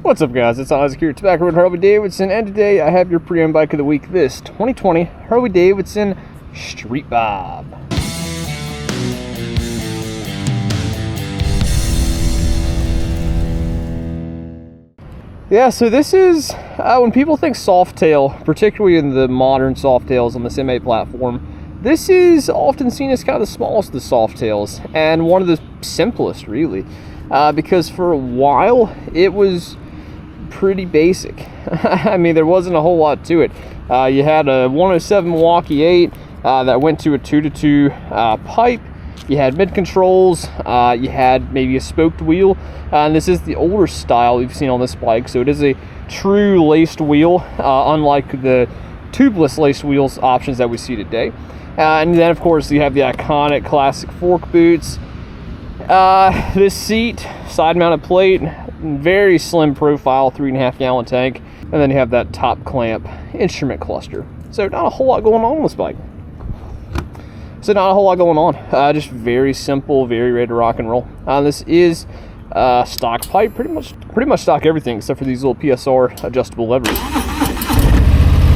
What's up, guys? It's Isaac here at Tobacco Road Harley-Davidson, and today I have your pre-owned bike of the week, this 2020 Harley-Davidson Street Bob. Yeah, so this is, when people think Softail, particularly in the modern Softails on the MA platform, this is often seen as kind of the smallest of the Softails, and one of the simplest, really, because for a while, it was pretty basic. I mean, there wasn't a whole lot to it. You had a 107 Milwaukee 8 that went to a 2-to-2 pipe. You had mid controls. You had maybe a spoked wheel, and this is the older style we've seen on this bike, so it is a true laced wheel, unlike the tubeless laced wheels options that we see today. And then, of course, you have the iconic classic fork boots. This seat, side mounted plate, very slim profile, 3.5 gallon tank, and then you have that top clamp instrument cluster. So not a whole lot going on this bike. Just very simple, very ready to rock and roll. This is stock pipe, pretty much stock everything except for these little PSR adjustable levers.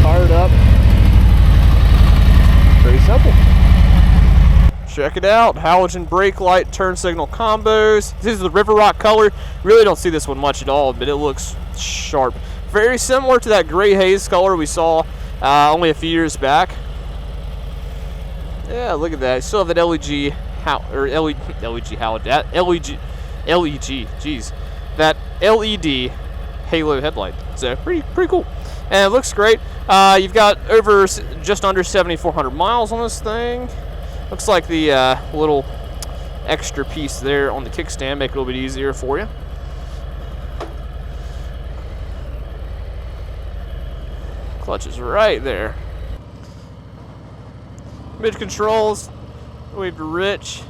Fired up. Very simple. Check it out, halogen brake light, turn signal combos. This is the River Rock color. Really don't see this one much at all, but it looks sharp. Very similar to that gray haze color we saw only a few years back. Yeah, look at that. I still have that LEG that LED halo headlight. So pretty cool, and it looks great. You've got just under 7,400 miles on this thing. Looks like the little extra piece there on the kickstand make it a little bit easier for you. Clutch is right there. Mid controls, wave to rich.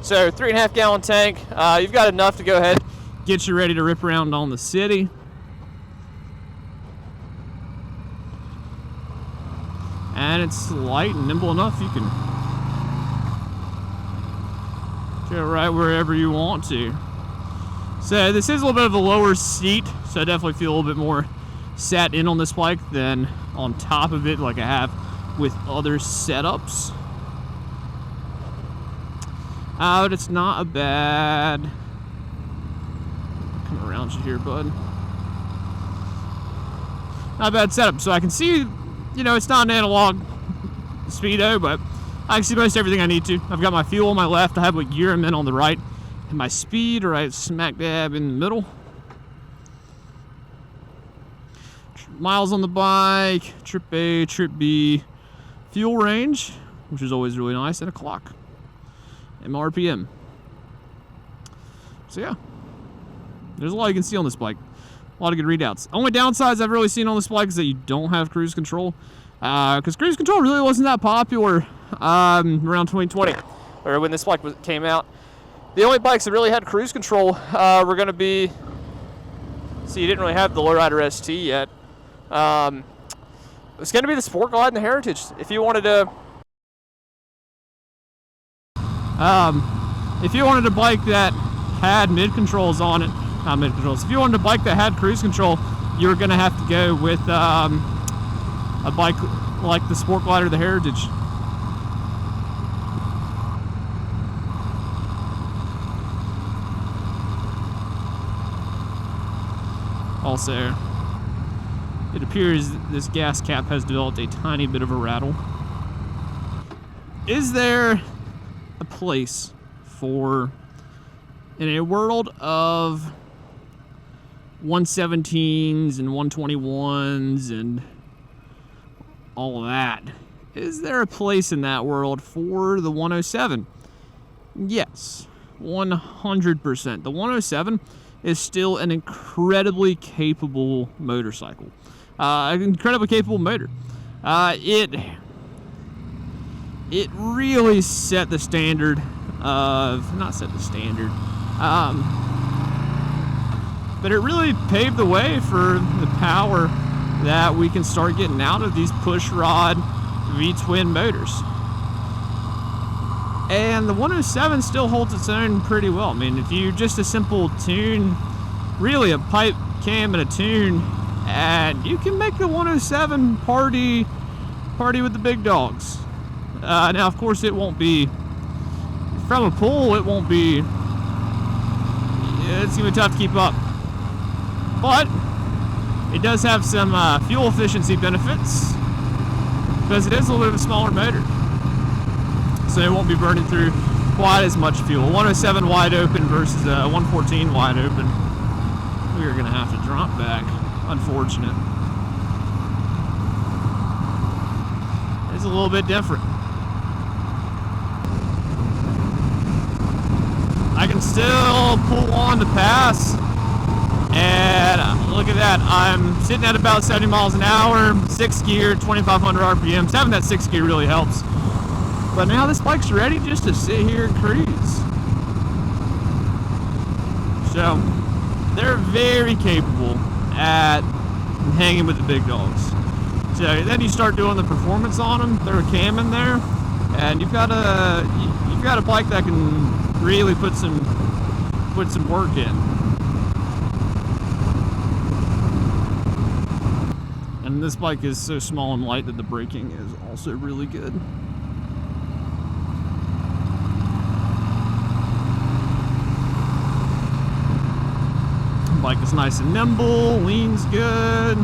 So 3.5 gallon tank. You've got enough to go ahead, get you ready to rip around on the city. And it's light and nimble enough you can go right wherever you want to. So this is a little bit of a lower seat, so I definitely feel a little bit more sat in on this bike than on top of it like I have with other setups. But it's not a bad, come around you here, bud. Not a bad setup. So I can see, you know, it's not an analog speedo, but I can see most everything I need to. I've got my fuel on my left, I have what gear I'm in on the right, and my speed right smack dab in the middle. Miles on the bike, trip A, trip B, fuel range, which is always really nice, and a clock, MRPM. So yeah, there's a lot you can see on this bike. A lot of good readouts. Only downsides I've really seen on this bike is that you don't have cruise control, because cruise control really wasn't that popular around 2020, or when this bike came out. The only bikes that really had cruise control were going to be, so you didn't really have the Lowrider ST yet. It's going to be the Sport Glide and the Heritage. If you wanted to, a bike that had mid controls on it, not mid controls. If you wanted a bike that had cruise control, you were going to have to go with a bike like the Sport Glide or the Heritage. Also, it appears this gas cap has developed a tiny bit of a rattle. Is there a place for, in a world of 117s and 121s and all of that, is there a place in that world for the 107? Yes, 100%. The 107 is still an incredibly capable motorcycle. An incredibly capable motor. It really set the standard of, not set the standard, but it really paved the way for the power that we can start getting out of these push rod V-twin motors. And the 107 still holds its own pretty well. I mean, if you just a simple tune really a pipe, cam, and a tune, and you can make the 107 party with the big dogs. Now, of course, it won't be from a pull. It won't be. It's gonna be tough to keep up, but it does have some fuel efficiency benefits because it is a little bit of a smaller motor, so it won't be burning through quite as much fuel. 107 wide open versus 114 wide open. We are gonna have to drop back. Unfortunate. It's a little bit different. I can still pull on to pass, and look at that. I'm sitting at about 70 miles an hour, 6th gear, 2,500 RPMs. Having that 6th gear really helps. But now this bike's ready just to sit here and cruise. So they're very capable at hanging with the big dogs. So then you start doing the performance on them, throw a cam in there, and you've got a bike that can really put some work in. And this bike is so small and light that the braking is also really good. Bike is nice and nimble, leans good.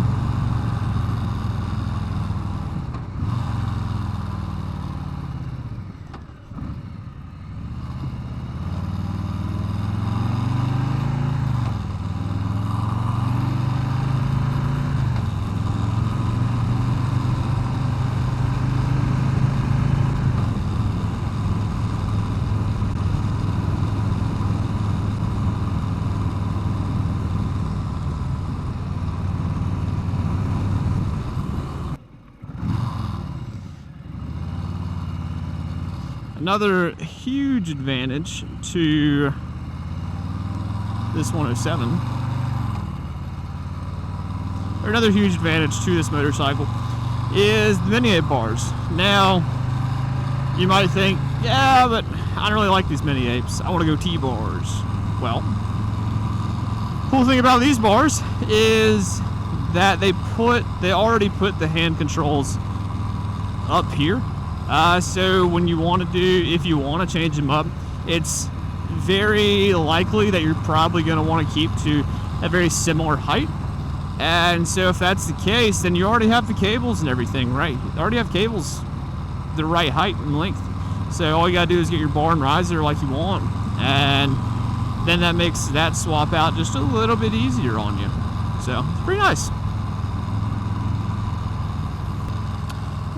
Another huge advantage to this 107, or another huge advantage to this motorcycle, is the mini 8 bars. Now, you might think, yeah, but I don't really like these mini 8s. I want to go T-bars. Well, cool thing about these bars is that they already put the hand controls up here. So when you want to if you want to change them up, it's very likely that you're probably going to want to keep to a very similar height. And so if that's the case, then you already have the cables and everything right. You already have cables the right height and length. So all you got to do is get your bar and riser like you want. And then that makes that swap out just a little bit easier on you. So it's pretty nice.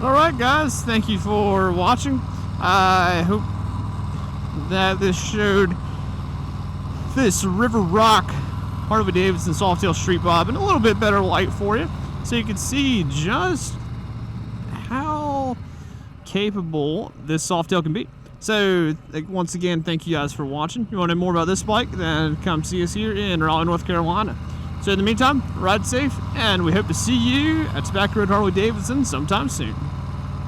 Alright guys, thank you for watching. I hope that this showed this River Rock Harley-Davidson Softail Street Bob in a little bit better light for you, so you can see just how capable this Softail can be. So once again, thank you guys for watching. If you want to know more about this bike, then come see us here in Raleigh, North Carolina. So in the meantime, ride safe, and we hope to see you at Tobacco Road Harley-Davidson sometime soon.